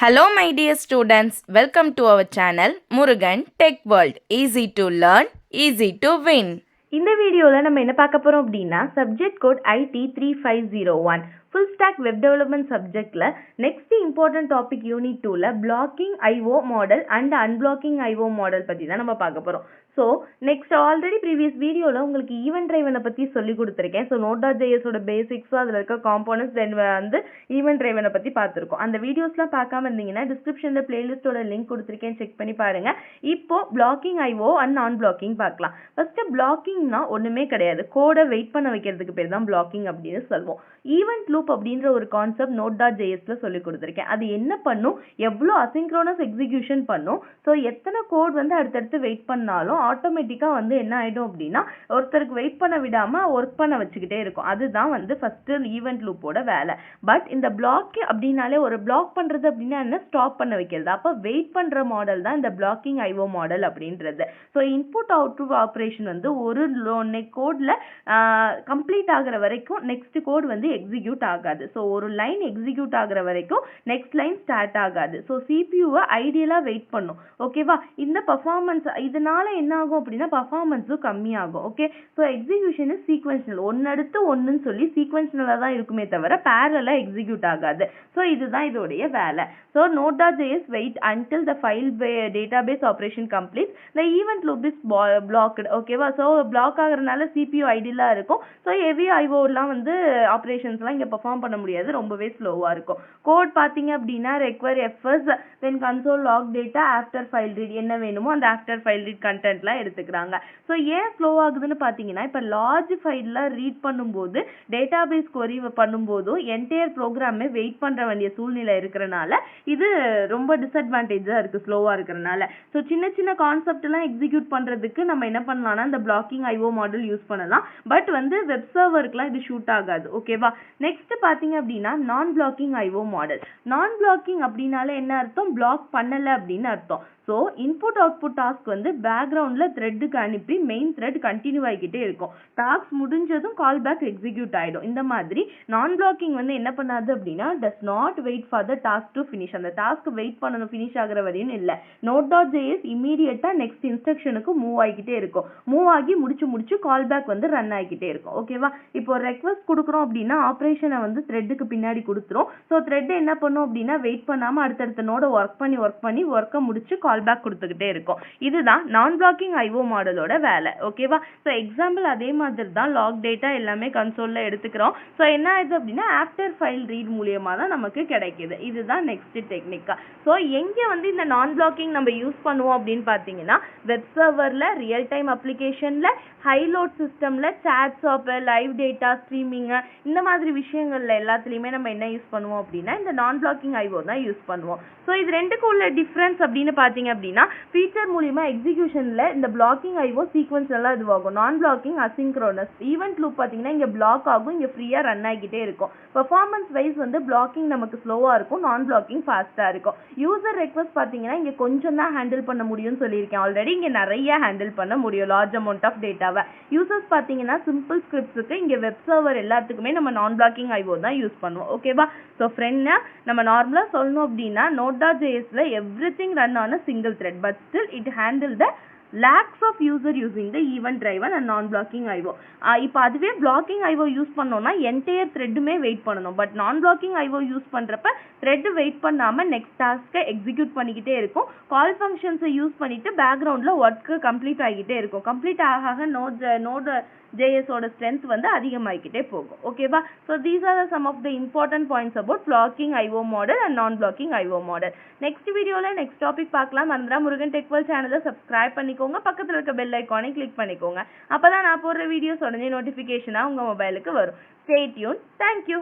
Hello my dear students, welcome to our channel Murugan Tech World. Easy to learn, easy to win. இந்த வீடியோவில் நம்ம என்ன பார்க்க போகிறோம் அப்படின்னா subject code IT3501 full stack web development சப்ஜெக்டில் நெக்ஸ்ட் இம்பார்ட்டன்ட் டாபிக் யூனிட் 2ல blocking IO model and unblocking IO model பற்றி தான் நம்ம பார்க்க போகிறோம். ஸோ நெக்ஸ்ட் ஆல்ரெடி ப்ரீவியஸ் வீடியோவில் உங்களுக்கு ஈவென்ட் டிரைவனை பற்றி சொல்லி கொடுத்துருக்கேன். ஸோ Node.jsோட பேசிக்ஸும் அதில் இருக்க காம்போனன்ட்ஸ் தென் வந்து ஈவென்ட் டிரைவனை பற்றி பார்த்துருக்கோம். அந்த வீடியோஸ்லாம் பார்க்காம இருந்தீங்கன்னா டிஸ்கிரிப்ஷனில் பிளேலிஸ்ட்டோட லிங்க் கொடுத்துருக்கேன், செக் பண்ணி பாருங்கள். இப்போ blocking IO and non blocking பார்க்கலாம். ஃபஸ்ட்டு பிளாக்கிங்னா ஒன்றுமே கிடையாது, கோடை வெயிட் பண்ண வைக்கிறதுக்கு பேர் தான் பிளாக்கிங் அப்படின்னு சொல்லுவோம். ஈவென்ட் லூப் அப்படின்ற ஒரு கான்செப்ட் Node.jsல சொல்லி கொடுத்துருக்கேன். அது என்ன பண்ணும், எவ்வளோ அசிங்க்ரோனஸ் எக்ஸிக்யூஷன் பண்ணும், ஸோ எத்தனை கோட் வந்து அடுத்தடுத்து வெயிட் பண்ணாலும் ஆட்டோமேட்டிக்காக வந்து என்ன ஆகிடும் அப்படின்னா ஒருத்தருக்கு வெயிட் பண்ண விடாமல் ஒர்க் பண்ண வச்சுக்கிட்டே இருக்கும். அதுதான் வந்து ஃபஸ்ட்டு ஈவென்ட் லூப்போட வேலை. பட் இந்த பிளாக் அப்படின்னாலே ஒரு பிளாக் பண்ணுறது அப்படின்னா என்ன, ஸ்டாப் பண்ண வைக்கிறது. அப்போ வெயிட் பண்ணுற மாடல் தான் இந்த பிளாக்கிங் ஐஓ மாடல் அப்படின்றது. ஸோ இன்புட் அவுட்புட் ஆப்ரேஷன் வந்து ஒரு கோடில் கம்ப்ளீட் ஆகிற வரைக்கும் நெக்ஸ்ட் கோட் வந்து எக்ஸிக்யூட் ஆகாது. ஸோ ஒரு லைன் எக்ஸிக்யூட் ஆகிற வரைக்கும் நெக்ஸ்ட் லைன் ஸ்டார்ட் ஆகாது. ஸோ சிபியூவை ஐடியலாக வெயிட் பண்ணும். ஓகேவா? இந்த பர்ஃபார்மன்ஸ் இதனால என்ன ஆகும் அப்படின்னா பர்ஃபார்மன்ஸும் கம்மியாகும். ஓகே, ஸோ எக்ஸிக்யூஷன் இஸ் சீக்வென்ஷனல், ஒன்று அடுத்து ஒன்றுன்னு சொல்லி சீக்வென்ஷனலாக தான் இருக்குமே தவிர பேரலாக எக்ஸிக்யூட் ஆகாது. ஸோ இதுதான் இதோடைய வேலை. So Node.js wait until the file database operation completes. the event loop is blocked. ஓகேவா? ஸோ பிளாக் ஆகிறதுனால சிபியூ ஐடியலாக இருக்கும். ஸோ ஹெவி ஐஓலாம் வந்து ஆப்ரேஷன்ஸ்லாம் இங்கே பர்ஃபார்ம் பண்ண முடியாது, ரொம்பவே ஸ்லோவாக இருக்கும். கோட் பார்த்தீங்க அப்படின்னா require FS then console log data after file read, என்ன வேணுமோ அந்த ஆஃப்டர் ஃபைல் ரீட் கண்டென்ட்லாம் எடுத்துக்கிறாங்க. ஸோ ஏன் ஸ்லோ ஆகுதுன்னு பார்த்தீங்கன்னா இப்போ லார்ஜ் ஃபைல்லாம் ரீட் பண்ணும்போது டேட்டாபேஸ் கொரி பண்ணும்போதும் என்டையர் ப்ரோக்ராமே வெயிட் பண்ணுற வேண்டிய சூழ்நிலை இருக்கிறனால இது ரொம்ப டிஸ்அட்வான்டேஜாக இருக்குது ஸ்லோவாக இருக்கிறனால. ஸோ சின்ன சின்ன கான்செப்ட்லாம் எக்ஸிக்யூட் பண்ணுறதுக்கு நம்ம என்ன பண்ணலாம்னா இந்த பிளாக்கிங் ஐஓ மாடல் யூஸ் பண்ணலாம். பட் வந்து வெப் சர்வருக்குலாம் இது ஷூட் ஆகாது. ஓகேவா? நெக்ஸ்ட் பார்த்தீங்க அப்படின்னா நான் பிளாக்கிங் ஐஓ மாடல். நான் பிளாக்கிங் அப்படின்னாலே என்ன அர்த்தம், பிளாக் பண்ணலை அப்படின்னு அர்த்தம். ஸோ இன்புட் அவுட்புட் டாஸ்க் வந்து பேக்ரவுண்டில் த்ரெட்டுக்கு அனுப்பி மெயின் த்ரெட் கண்டினியூ ஆகிக்கிட்டே இருக்கும். டாஸ்க் முடிஞ்சதும் கால் பேக் எக்ஸிக்யூட் ஆகிடும். இந்த மாதிரி நான் பிளாக்கிங் வந்து என்ன பண்ணாது அப்படின்னா does not wait for the task to finish. அந்த டாஸ்க் வெயிட் பண்ணணும் ஃபினிஷ் ஆகிற வரையும் இல்லை. Node.js இமீடியட்டாக நெக்ஸ்ட் இன்ஸ்ட்ரக்ஷனுக்கு மூவ் ஆகிக்கிட்டே இருக்கும். மூவ் ஆகி முடிச்சு கால் பேக் வந்து ரன் ஆகிக்கிட்டே இருக்கும். ஓகேவா? இப்போ ரெக்வஸ்ட் கொடுக்குறோம் அப்படின்னா ஆப்ரேஷனை வந்து த்ரெட்டுக்கு பின்னாடி கொடுத்துரும். ஸோ த்ரெட் என்ன பண்ணும் அப்படின்னா வெயிட் பண்ணாமல் அடுத்தடுத்த நோட ஒர்க் பண்ணி ஒர்க்கை முடிச்சு கால் பேக் கொடுத்துக்கிட்டே இருக்கும். இதுதான் நான் பிளாக்கிங் ஐஓ மாடலோட வேலை. ஓகேவா? ஸோ எக்ஸாம்பிள் அதே மாதிரி தான் லாக் டேட்டா எல்லாமே கன்சோல்ல எடுத்துக்கிறோம். ஸோ என்ன ஆகுது அப்படின்னா ஆஃப்டர் ஃபைல் ரீட் மூலியமா தான் நமக்கு கிடைக்குது. இதுதான் நெக்ஸ்ட் டெக்னிக்கா. ஸோ எங்கே வந்து இந்த நான் பிளாக்கிங் நம்ம யூஸ் பண்ணுவோம் அப்படின்னு பார்த்தீங்கன்னா வெப் சர்வரில், ரியல் டைம் அப்ளிகேஷனில், ஹை லோட் சிஸ்டமில், சாட் சாப்பு, லைவ் டேட்டா ஸ்ட்ரீமிங்கு, இந்த மாதிரி விஷயங்கள்ல எல்லாத்துலேயுமே நம்ம என்ன யூஸ் பண்ணுவோம் அப்படின்னா இந்த நான் பிளாக்கிங் ஐஓ தான் யூஸ் பண்ணுவோம். ஸோ இது ரெண்டுக்கும் உள்ள டிஃப்ரென்ஸ் அப்படின்னு பார்த்தீங்க அப்படின்னா ஃபீச்சர் மூலிமா எக்ஸிக்யூஷனில் இந்த பிளாக்கிங் ஐஓ சீக்வன்ஸ் எல்லாம் இதுவாகும். நான் பிளாக்கிங் அசிங்க்ரோனஸ். ஈவென்ட் லூப் பார்த்தீங்கன்னா இங்கே பிளாக் ஆகும், இங்கே ஃப்ரீயாக ரன் ஆகிக்கிட்டே இருக்கும். பெர்ஃபார்மன்ஸ் வைஸ் வந்து பிளாக்கிங் நமக்கு ஸ்லோவாக இருக்கும், நான் பிளாக்கிங் ஃபாஸ்ட்டாக இருக்கும். யூசர் ரெக்வஸ்ட் பார்த்தீங்கன்னா இங்கே கொஞ்சம் தான் ஹேண்டில் பண்ண முடியும்னு சொல்லியிருக்கேன் ஆல்ரெடி. இங்கே நிறைய ஹேண்டில் பண்ண முடியும் லார்ஜ் அமௌண்ட் ஆஃப் டேட்டாவை. யூசர்ஸ் பார்த்தீங்கன்னா சிம்பிள் ஸ்கிரிப்ட்ஸுக்கு இங்கே வெப் சர்வர் எல்லாத்துக்குமே நம்ம நான் பிளாக்கிங் ஐஓ தான் யூஸ் பண்ணுவோம். ஓகேவா? ஸோ ஃப்ரெண்ட்னா நம்ம நார்மலாக சொல்லணும் அப்படின்னா Node.jsல everything run on a single thread, but still it handle the lakhs of user using the event driven and non-blocking IO. இப்போ அதுவே blocking IO யூஸ் பண்ணோம்னா என்டையர் த்ரெட்டுமே வெயிட் பண்ணணும். பட் நான் பிளாக்கிங் ஐஓ யூஸ் பண்ணுறப்ப த்ரெட் வெயிட் பண்ணாமல் next டாஸ்க்கை execute பண்ணிக்கிட்டே இருக்கும். கால் ஃபங்க்ஷன்ஸை யூஸ் பண்ணிட்டு பேக்ரவுண்டில் ஒர்க்கு கம்ப்ளீட் ஆகிக்கிட்டே இருக்கும். கம்ப்ளீட் ஆக Node.jsோட ஸ்ட்ரென்த் வந்து அதிகமாகிக்கிட்டே போகும். ஓகேவா? So these are some of the important points about blocking IO model and non blocking IO model. Next வீடியோவில் நெக்ஸ்ட் டாபிக் பார்க்கலாம். மறந்துடா முருகன் டெக் வேர்ல்ட் சேனலை சப்ஸ்கிரைப் பண்ணிக்கோங்க, பக்கத்தில் இருக்க பெல் ஐக்கானை கிளிக் பண்ணிக்கோங்க. அப்போ தான் நான் போடுற வீடியோஸ் உடனே நோட்டிஃபிகேஷனாக உங்கள் மொபைலுக்கு வரும். Stay tune. தேங்க்யூ.